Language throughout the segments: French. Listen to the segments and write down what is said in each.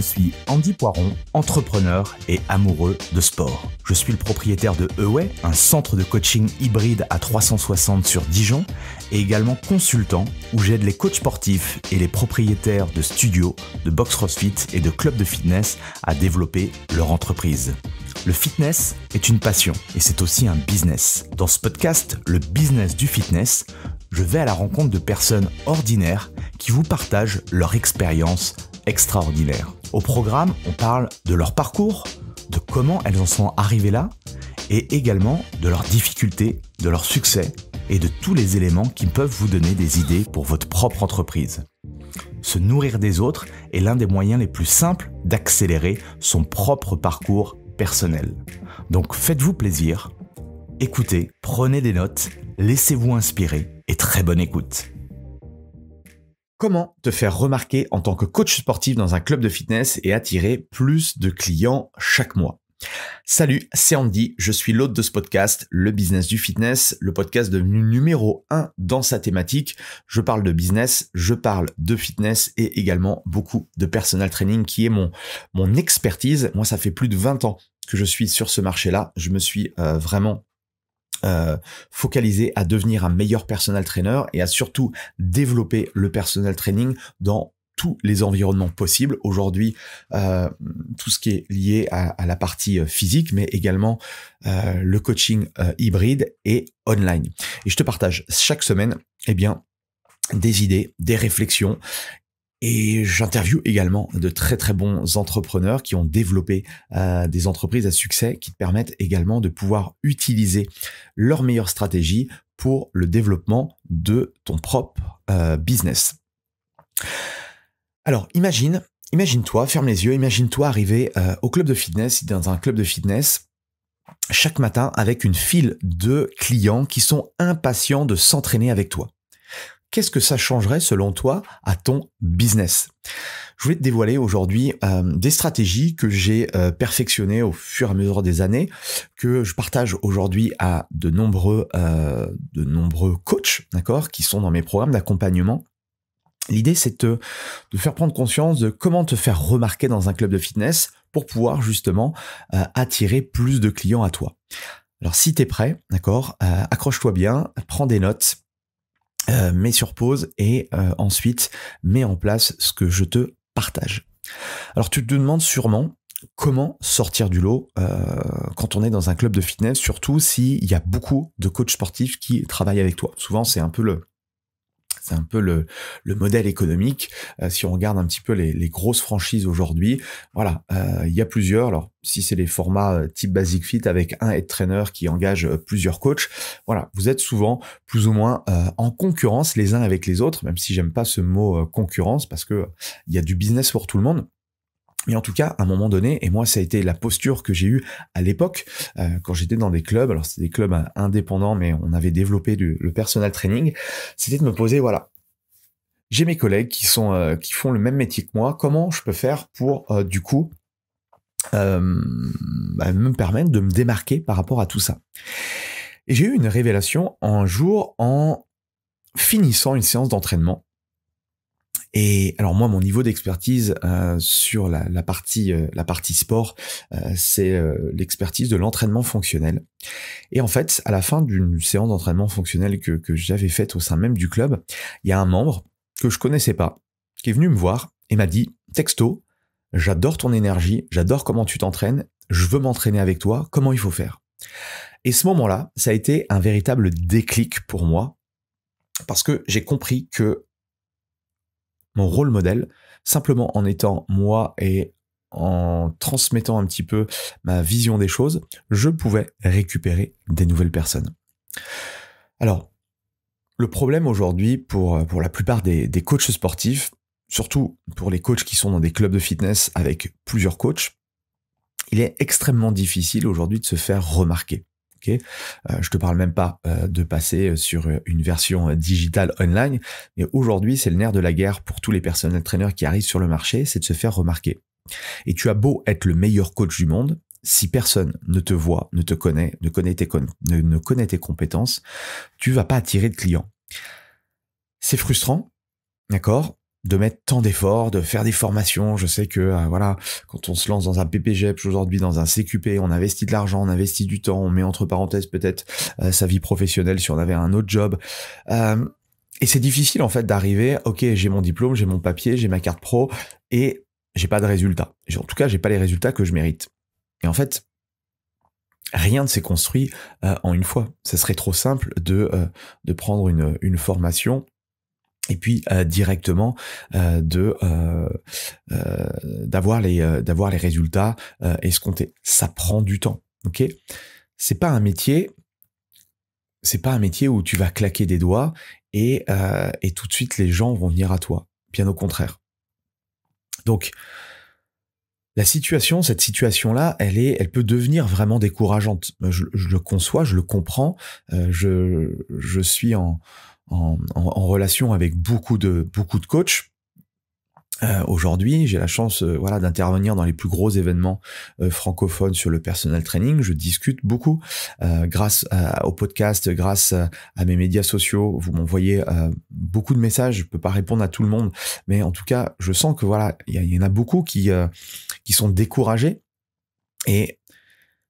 suis Andy Poiron, entrepreneur et amoureux de sport. Je suis le propriétaire de Away, un centre de coaching hybride à 360 sur Dijon, et également consultant où j'aide les coachs sportifs et les propriétaires de studios, de box CrossFit et de clubs de fitness à développer leur entreprise. Le fitness est une passion et c'est aussi un business. Dans ce podcast, le business du fitness, je vais à la rencontre de personnes ordinaires qui vous partagent leur expérience extraordinaire. Au programme, on parle de leur parcours, de comment elles en sont arrivées là, et également de leurs difficultés, de leurs succès et de tous les éléments qui peuvent vous donner des idées pour votre propre entreprise. Se nourrir des autres est l'un des moyens les plus simples d'accélérer son propre parcours personnel. Donc faites-vous plaisir, écoutez, prenez des notes, laissez-vous inspirer et très bonne écoute. Comment te faire remarquer en tant que coach sportif dans un club de fitness et attirer plus de clients chaque mois? Salut, c'est Andy, je suis l'hôte de ce podcast, le business du fitness, le podcast devenu numéro 1 dans sa thématique. Je parle de business, je parle de fitness et également beaucoup de personal training qui est mon expertise. Moi, ça fait plus de 20 ans que je suis sur ce marché-là. Je me suis vraiment focalisé à devenir un meilleur personal trainer et à surtout développer le personal training dans tous les environnements possibles. Aujourd'hui, tout ce qui est lié à la partie physique, mais également le coaching hybride et online. Et je te partage chaque semaine, des idées, des réflexions. Et j'interviewe également de très très bons entrepreneurs qui ont développé des entreprises à succès qui te permettent également de pouvoir utiliser leurs meilleures stratégies pour le développement de ton propre business. Alors imagine-toi, ferme les yeux, imagine-toi arriver au club de fitness, dans un club de fitness, chaque matin avec une file de clients qui sont impatients de s'entraîner avec toi. Qu'est-ce que ça changerait selon toi à ton business? Je voulais te dévoiler aujourd'hui des stratégies que j'ai perfectionnées au fur et à mesure des années, que je partage aujourd'hui à de nombreux coachs, d'accord, qui sont dans mes programmes d'accompagnement. L'idée, c'est de faire prendre conscience de comment te faire remarquer dans un club de fitness pour pouvoir justement attirer plus de clients à toi. Alors, si tu es prêt, d'accord, accroche-toi bien, prends des notes, mets sur pause et ensuite mets en place ce que je te partage. Alors, tu te demandes sûrement comment sortir du lot quand on est dans un club de fitness, surtout s'il y a beaucoup de coachs sportifs qui travaillent avec toi. Souvent, c'est un peu le modèle économique. Si on regarde un petit peu les grosses franchises aujourd'hui, voilà, il y a plusieurs. Alors, si c'est les formats type Basic Fit avec un head trainer qui engage plusieurs coachs, voilà, vous êtes souvent plus ou moins en concurrence les uns avec les autres, même si j'aime pas ce mot concurrence parce que il y a du business pour tout le monde. Mais en tout cas, à un moment donné, et moi, ça a été la posture que j'ai eue à l'époque, quand j'étais dans des clubs, alors c'était des clubs indépendants, mais on avait développé le personal training, c'était de me poser, voilà, j'ai mes collègues qui font le même métier que moi, comment je peux faire pour, me permettre de me démarquer par rapport à tout ça. Et j'ai eu une révélation un jour en finissant une séance d'entraînement. Et alors moi, mon niveau d'expertise sur la partie sport, c'est l'expertise de l'entraînement fonctionnel. Et en fait, à la fin d'une séance d'entraînement fonctionnel que j'avais faite au sein même du club, il y a un membre que je connaissais pas qui est venu me voir et m'a dit texto, j'adore ton énergie, j'adore comment tu t'entraînes, je veux m'entraîner avec toi, comment il faut faire? Et ce moment-là, ça a été un véritable déclic pour moi parce que j'ai compris que mon rôle modèle, simplement en étant moi et en transmettant un petit peu ma vision des choses, je pouvais récupérer des nouvelles personnes. Alors, le problème aujourd'hui pour la plupart des coachs sportifs, surtout pour les coachs qui sont dans des clubs de fitness avec plusieurs coachs, il est extrêmement difficile aujourd'hui de se faire remarquer. Okay, je te parle même pas de passer sur une version digitale online, mais aujourd'hui c'est le nerf de la guerre pour tous les personal trainers qui arrivent sur le marché, c'est de se faire remarquer. Et tu as beau être le meilleur coach du monde, si personne ne te voit, ne te connaît, ne connaît tes compétences, tu vas pas attirer de clients. C'est frustrant, d'accord, de mettre tant d'efforts, de faire des formations. Je sais que voilà, quand on se lance dans un PPGEP aujourd'hui, dans un CQP, on investit de l'argent, on investit du temps, on met entre parenthèses peut-être sa vie professionnelle si on avait un autre job. Et c'est difficile en fait d'arriver, ok, j'ai mon diplôme, j'ai mon papier, j'ai ma carte pro et j'ai pas de résultats. En tout cas, j'ai pas les résultats que je mérite. Et en fait, rien ne s'est construit en une fois. Ça serait trop simple de prendre une formation et puis directement d'avoir les résultats escomptés. Ça prend du temps, ok ? C'est pas un métier où tu vas claquer des doigts et tout de suite les gens vont venir à toi. Bien au contraire. Donc cette situation-là, elle peut devenir vraiment décourageante. Je le conçois, je le comprends. Je suis en relation avec beaucoup de coachs. Aujourd'hui, j'ai la chance d'intervenir dans les plus gros événements francophones sur le personal training. Je discute beaucoup grâce au podcast, grâce à mes médias sociaux. Vous m'envoyez beaucoup de messages. Je peux pas répondre à tout le monde, mais en tout cas, je sens que il y en a beaucoup qui sont découragés. Et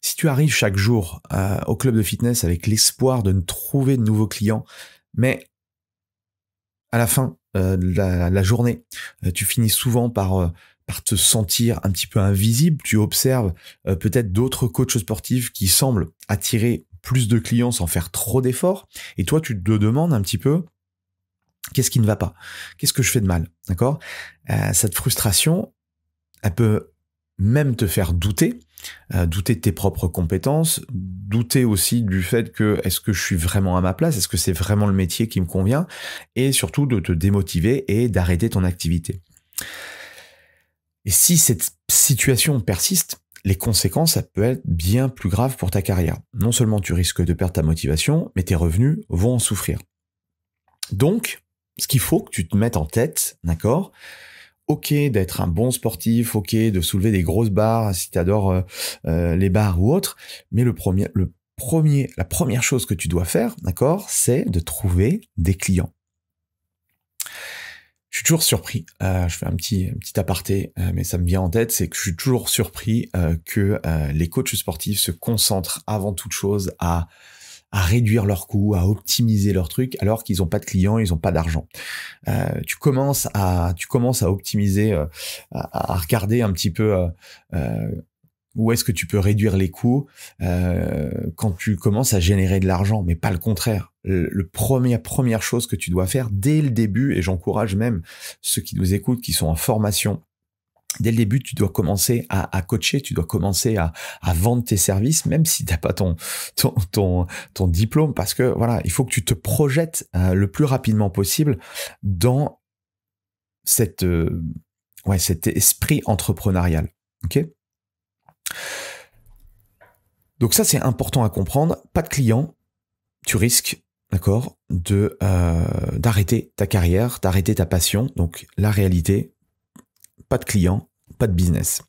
si tu arrives chaque jour au club de fitness avec l'espoir de trouver de nouveaux clients, mais à la fin de la journée, tu finis souvent par te sentir un petit peu invisible. Tu observes peut-être d'autres coachs sportifs qui semblent attirer plus de clients sans faire trop d'efforts. Et toi, tu te demandes un petit peu, qu'est-ce qui ne va pas ? Qu'est-ce que je fais de mal ? D'accord ? Cette frustration, elle peut même te faire douter de tes propres compétences, douter aussi du fait que est-ce que je suis vraiment à ma place, est-ce que c'est vraiment le métier qui me convient, et surtout de te démotiver et d'arrêter ton activité. Et si cette situation persiste, les conséquences, ça peut être bien plus grave pour ta carrière. Non seulement tu risques de perdre ta motivation, mais tes revenus vont en souffrir. Donc, ce qu'il faut que tu te mettes en tête, d'accord ? Ok d'être un bon sportif, ok de soulever des grosses barres si tu adores les barres ou autres, mais la première chose que tu dois faire, d'accord, c'est de trouver des clients. Je suis toujours surpris, je fais un petit aparté, mais ça me vient en tête, c'est que je suis toujours surpris que les coachs sportifs se concentrent avant toute chose à réduire leurs coûts, à optimiser leurs trucs, alors qu'ils n'ont pas de clients, ils n'ont pas d'argent. Tu commences à optimiser, à regarder un petit peu où est-ce que tu peux réduire les coûts quand tu commences à générer de l'argent, mais pas le contraire. Première chose que tu dois faire dès le début, et j'encourage même ceux qui nous écoutent, qui sont en formation, dès le début, tu dois commencer à coacher, tu dois commencer à vendre tes services, même si t'as pas ton diplôme, parce que voilà, il faut que tu te projettes le plus rapidement possible dans cet esprit entrepreneurial. Ok ? Donc ça, c'est important à comprendre. Pas de clients, tu risques, d'accord, d'arrêter ta carrière, d'arrêter ta passion. Donc la réalité, pas de clients, pas de business.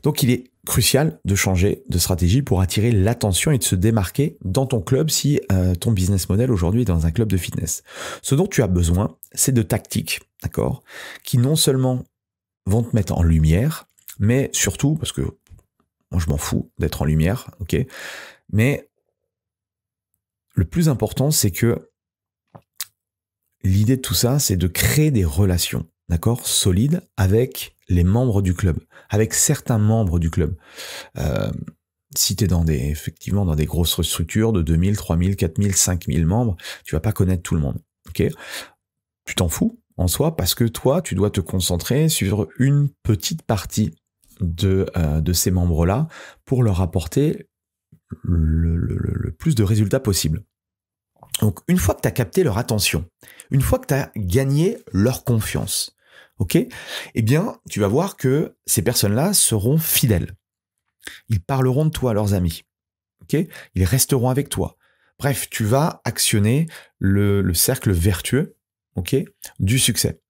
Donc il est crucial de changer de stratégie pour attirer l'attention et de se démarquer dans ton club si ton business model aujourd'hui est dans un club de fitness. Ce dont tu as besoin, c'est de tactiques, d'accord, qui non seulement vont te mettre en lumière, mais surtout, parce que moi je m'en fous d'être en lumière, ok, mais le plus important, c'est que l'idée de tout ça, c'est de créer des relations, d'accord, solides avec les membres du club, avec certains membres du club. Si tu es effectivement dans des grosses structures de 2000, 3000, 4000, 5000 membres, tu vas pas connaître tout le monde. Ok ? Tu t'en fous en soi parce que toi, tu dois te concentrer sur une petite partie de ces membres-là pour leur apporter le plus de résultats possible. Donc, une fois que tu as capté leur attention, une fois que tu as gagné leur confiance, ok, eh bien, tu vas voir que ces personnes-là seront fidèles. Ils parleront de toi à leurs amis, ok, ils resteront avec toi. Bref, tu vas actionner le cercle vertueux, ok, du succès.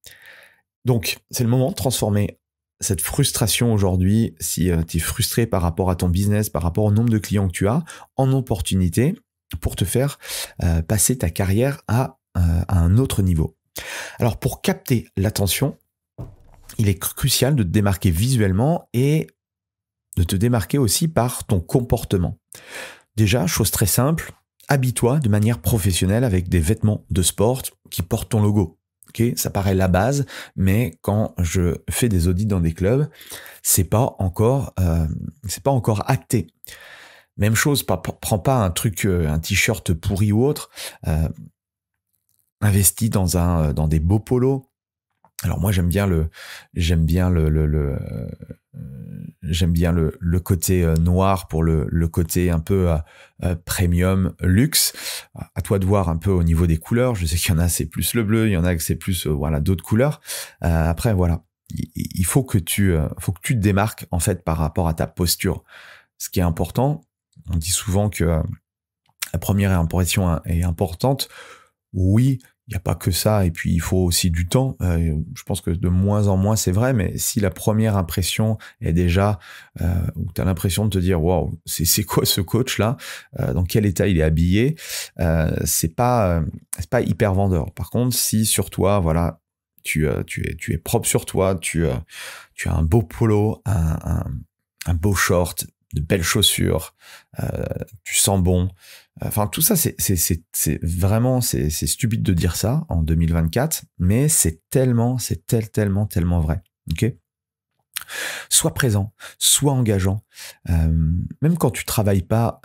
Donc, c'est le moment de transformer cette frustration aujourd'hui, si tu es frustré par rapport à ton business, par rapport au nombre de clients que tu as, en opportunité pour te faire passer ta carrière à un autre niveau. Alors, pour capter l'attention, il est crucial de te démarquer visuellement et de te démarquer aussi par ton comportement. Déjà, chose très simple, habille-toi de manière professionnelle avec des vêtements de sport qui portent ton logo. Okay, ça paraît la base, mais quand je fais des audits dans des clubs, c'est pas encore acté. Même chose, prends pas un truc, un t-shirt pourri ou autre. Investis dans des beaux polos. Alors moi j'aime bien le côté noir pour le côté un peu premium luxe. À toi de voir un peu au niveau des couleurs. Je sais qu'il y en a c'est plus le bleu, il y en a que c'est plus d'autres couleurs. Après voilà, il faut que tu te démarques en fait par rapport à ta posture. Ce qui est important, on dit souvent que la première impression est importante. Oui, il n'y a pas que ça, et puis il faut aussi du temps. Je pense que de moins en moins c'est vrai, mais si la première impression est déjà où tu as l'impression de te dire waouh, c'est quoi ce coach là, dans quel état il est habillé, c'est pas hyper vendeur. Par contre, si sur toi voilà, tu es propre sur toi, tu as un beau polo, un beau short, de belles chaussures, tu sens bon. Enfin, tout ça, c'est vraiment, c'est stupide de dire ça en 2024, mais c'est tellement vrai. Ok ? Sois présent, sois engageant. Même quand tu travailles pas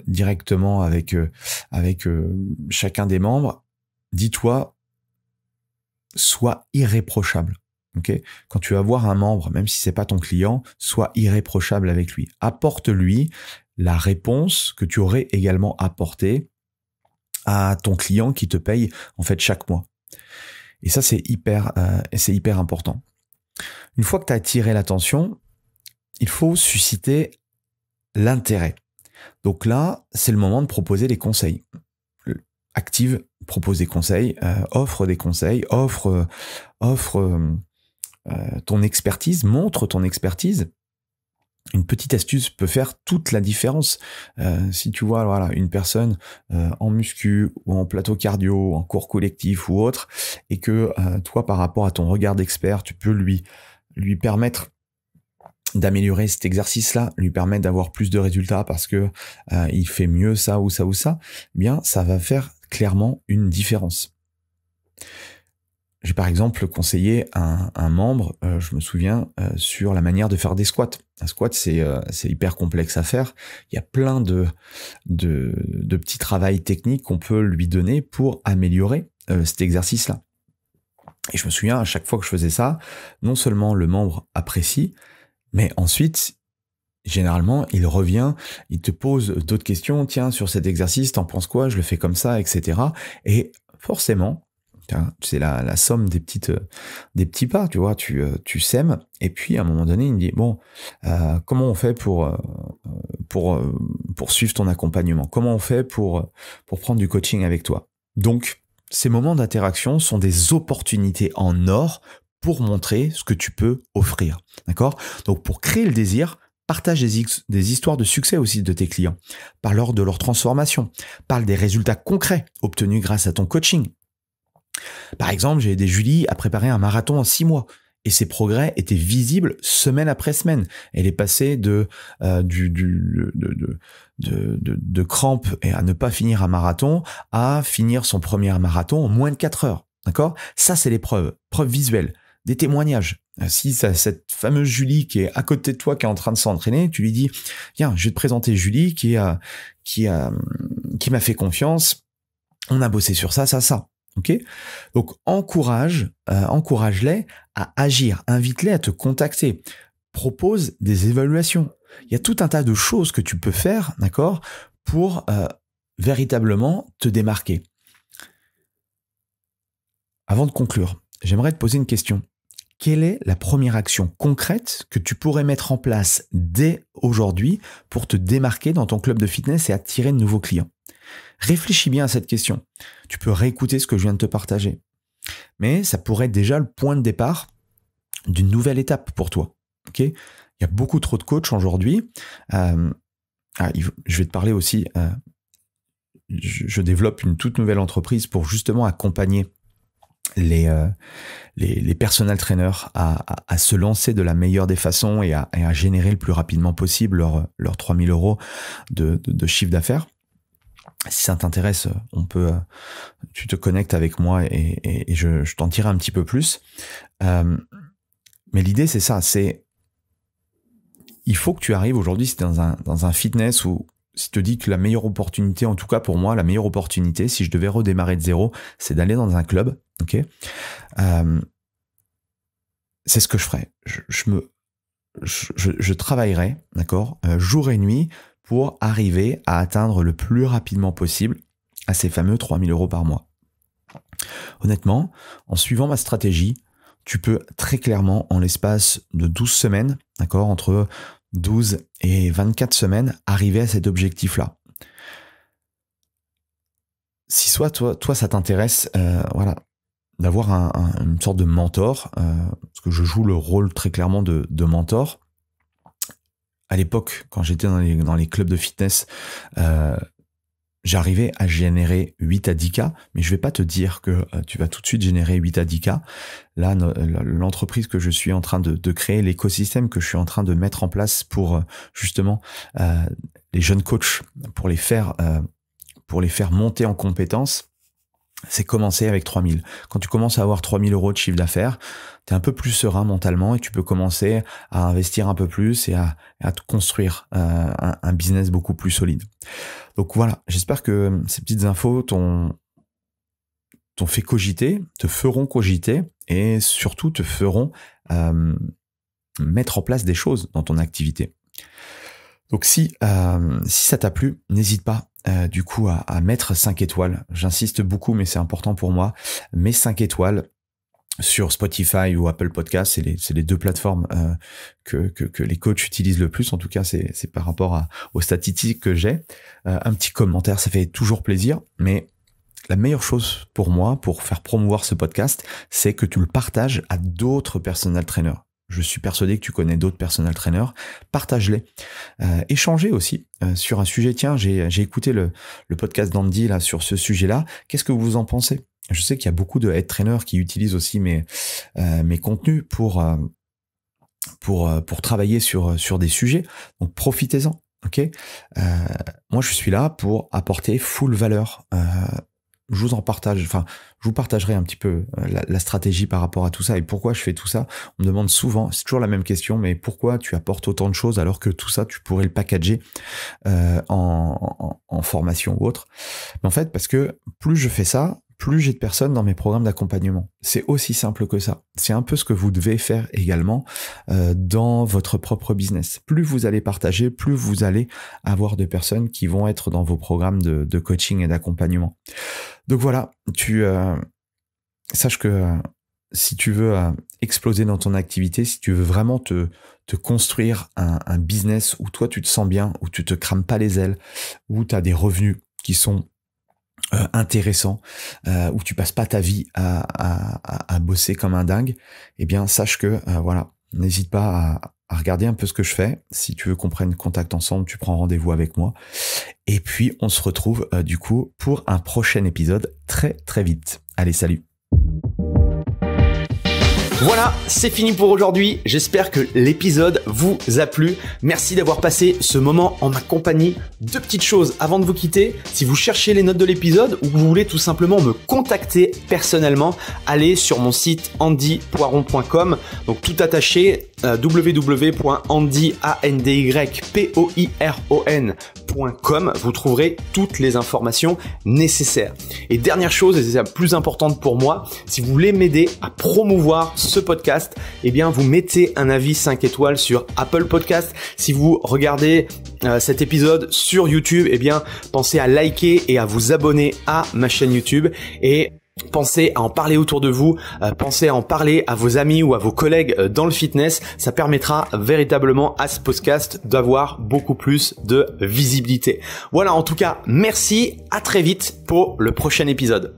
directement avec chacun des membres, dis-toi, sois irréprochable. Okay. Quand tu vas voir un membre, même si c'est pas ton client, sois irréprochable avec lui. Apporte-lui la réponse que tu aurais également apportée à ton client qui te paye en fait chaque mois. Et ça c'est hyper important. Une fois que tu as attiré l'attention, il faut susciter l'intérêt. Donc là, c'est le moment de proposer des conseils. Active, propose des conseils, offre des conseils, offre ton expertise, montre ton expertise. Une petite astuce peut faire toute la différence. Si tu vois voilà, une personne en muscu ou en plateau cardio, en cours collectif ou autre, et que toi, par rapport à ton regard d'expert, tu peux lui permettre d'améliorer cet exercice-là, lui permettre d'avoir plus de résultats parce que il fait mieux ça ou ça ou ça, eh bien ça va faire clairement une différence. J'ai par exemple conseillé un membre, je me souviens, sur la manière de faire des squats. Un squat, c'est hyper complexe à faire. Il y a plein de petits travails techniques qu'on peut lui donner pour améliorer cet exercice-là. Et je me souviens, à chaque fois que je faisais ça, non seulement le membre apprécie, mais ensuite, généralement, il revient, il te pose d'autres questions. Tiens, sur cet exercice, t'en penses quoi? Je le fais comme ça, etc. Et forcément, c'est la somme des petits pas, tu vois, tu sèmes, et puis à un moment donné, il me dit, bon, comment on fait pour suivre ton accompagnement? Comment on fait pour prendre du coaching avec toi? Donc, ces moments d'interaction sont des opportunités en or pour montrer ce que tu peux offrir, d'accord? Donc, pour créer le désir, partage des histoires de succès aussi de tes clients. Parle-leur de leur transformation. Parle des résultats concrets obtenus grâce à ton coaching. Par exemple, j'ai aidé Julie à préparer un marathon en 6 mois et ses progrès étaient visibles semaine après semaine. Elle est passée de crampes et à ne pas finir un marathon à finir son premier marathon en moins de 4 heures. D'accord ? Ça, c'est les preuves visuelles, des témoignages. Si cette fameuse Julie qui est à côté de toi, qui est en train de s'entraîner, tu lui dis, viens, je vais te présenter Julie qui m'a fait confiance. On a bossé sur ça. Ok ? Donc, encourage-les à agir, invite-les à te contacter, propose des évaluations. Il y a tout un tas de choses que tu peux faire, d'accord, pour véritablement te démarquer. Avant de conclure, j'aimerais te poser une question. Quelle est la première action concrète que tu pourrais mettre en place dès aujourd'hui pour te démarquer dans ton club de fitness et attirer de nouveaux clients ? Réfléchis bien à cette question. Tu peux réécouter ce que je viens de te partager. Mais ça pourrait être déjà le point de départ d'une nouvelle étape pour toi. Okay ? Il y a beaucoup trop de coachs aujourd'hui. Je vais te parler aussi. Je développe une toute nouvelle entreprise pour justement accompagner les personal trainers à se lancer de la meilleure des façons et à générer le plus rapidement possible leurs 3000 euros de chiffre d'affaires. Si ça t'intéresse, tu te connectes avec moi et je t'en dirai un petit peu plus. Mais l'idée, c'est ça, il faut que tu arrives aujourd'hui, c'est dans un fitness où si je te dis que la meilleure opportunité, en tout cas pour moi, la meilleure opportunité, si je devais redémarrer de zéro, c'est d'aller dans un club, ok. C'est ce que je ferais. Je travaillerai, d'accord, jour et nuit pour arriver à atteindre le plus rapidement possible à ces fameux 3000 euros par mois. Honnêtement, en suivant ma stratégie, tu peux très clairement, en l'espace de 12 semaines, d'accord, entre 12 et 24 semaines, arriver à cet objectif-là. Si soit toi ça t'intéresse, voilà, d'avoir une sorte de mentor, parce que je joue le rôle très clairement de mentor. À l'époque, quand j'étais dans les clubs de fitness, j'arrivais à générer 8 à 10K, mais je vais pas te dire que tu vas tout de suite générer 8 à 10K. Là, l'entreprise que je suis en train de créer, l'écosystème que je suis en train de mettre en place pour justement les jeunes coachs, pour les faire monter en compétences, c'est commencer avec 3000. Quand tu commences à avoir 3000 euros de chiffre d'affaires, tu es un peu plus serein mentalement et tu peux commencer à investir un peu plus et à te construire un business beaucoup plus solide. Donc voilà, j'espère que ces petites infos t'ont fait cogiter, te feront cogiter et surtout te feront mettre en place des choses dans ton activité. Donc si ça t'a plu, n'hésite pas du coup à mettre 5 étoiles. J'insiste beaucoup, mais c'est important pour moi. Mets 5 étoiles sur Spotify ou Apple Podcast, c'est les deux plateformes que les coachs utilisent le plus. En tout cas, c'est par rapport aux statistiques que j'ai. Un petit commentaire, ça fait toujours plaisir. Mais la meilleure chose pour moi, pour faire promouvoir ce podcast, c'est que tu le partages à d'autres personal trainers. Je suis persuadé que tu connais d'autres personal trainers. Partage-les. Échangez aussi sur un sujet. Tiens, j'ai écouté le podcast d'Andy là sur ce sujet-là. Qu'est-ce que vous en pensez ? Je sais qu'il y a beaucoup de head trainers qui utilisent aussi mes contenus pour travailler sur des sujets. Donc profitez-en. Ok. Moi, je suis là pour apporter full valeur. Je vous partagerai un petit peu la stratégie par rapport à tout ça et pourquoi je fais tout ça. On me demande souvent, c'est toujours la même question, mais pourquoi tu apportes autant de choses alors que tout ça, tu pourrais le packager en formation ou autre. Mais en fait, parce que plus je fais ça, plus j'ai de personnes dans mes programmes d'accompagnement. C'est aussi simple que ça. C'est un peu ce que vous devez faire également dans votre propre business. Plus vous allez partager, plus vous allez avoir de personnes qui vont être dans vos programmes de coaching et d'accompagnement. Donc voilà, sache que si tu veux exploser dans ton activité, si tu veux vraiment te construire un business où toi tu te sens bien, où tu te crames pas les ailes, où tu as des revenus qui sont intéressant, où tu passes pas ta vie à bosser comme un dingue, eh bien sache que voilà, n'hésite pas à regarder un peu ce que je fais. Si tu veux qu'on prenne contact ensemble, tu prends rendez-vous avec moi. Et puis on se retrouve du coup pour un prochain épisode très très vite. Allez, salut. Voilà, c'est fini pour aujourd'hui. J'espère que l'épisode vous a plu. Merci d'avoir passé ce moment en ma compagnie. Deux petites choses avant de vous quitter. Si vous cherchez les notes de l'épisode ou que vous voulez tout simplement me contacter personnellement, allez sur mon site andypoiron.com. Donc tout attaché, www.andypoiron.com. Vous trouverez toutes les informations nécessaires. Et dernière chose, et c'est la plus importante pour moi, si vous voulez m'aider à promouvoir ce podcast, eh bien vous mettez un avis 5 étoiles sur Apple Podcast. Si vous regardez cet épisode sur YouTube, eh bien pensez à liker et à vous abonner à ma chaîne YouTube et pensez à en parler autour de vous, pensez à en parler à vos amis ou à vos collègues dans le fitness. Ça permettra véritablement à ce podcast d'avoir beaucoup plus de visibilité. Voilà, en tout cas, merci, à très vite pour le prochain épisode.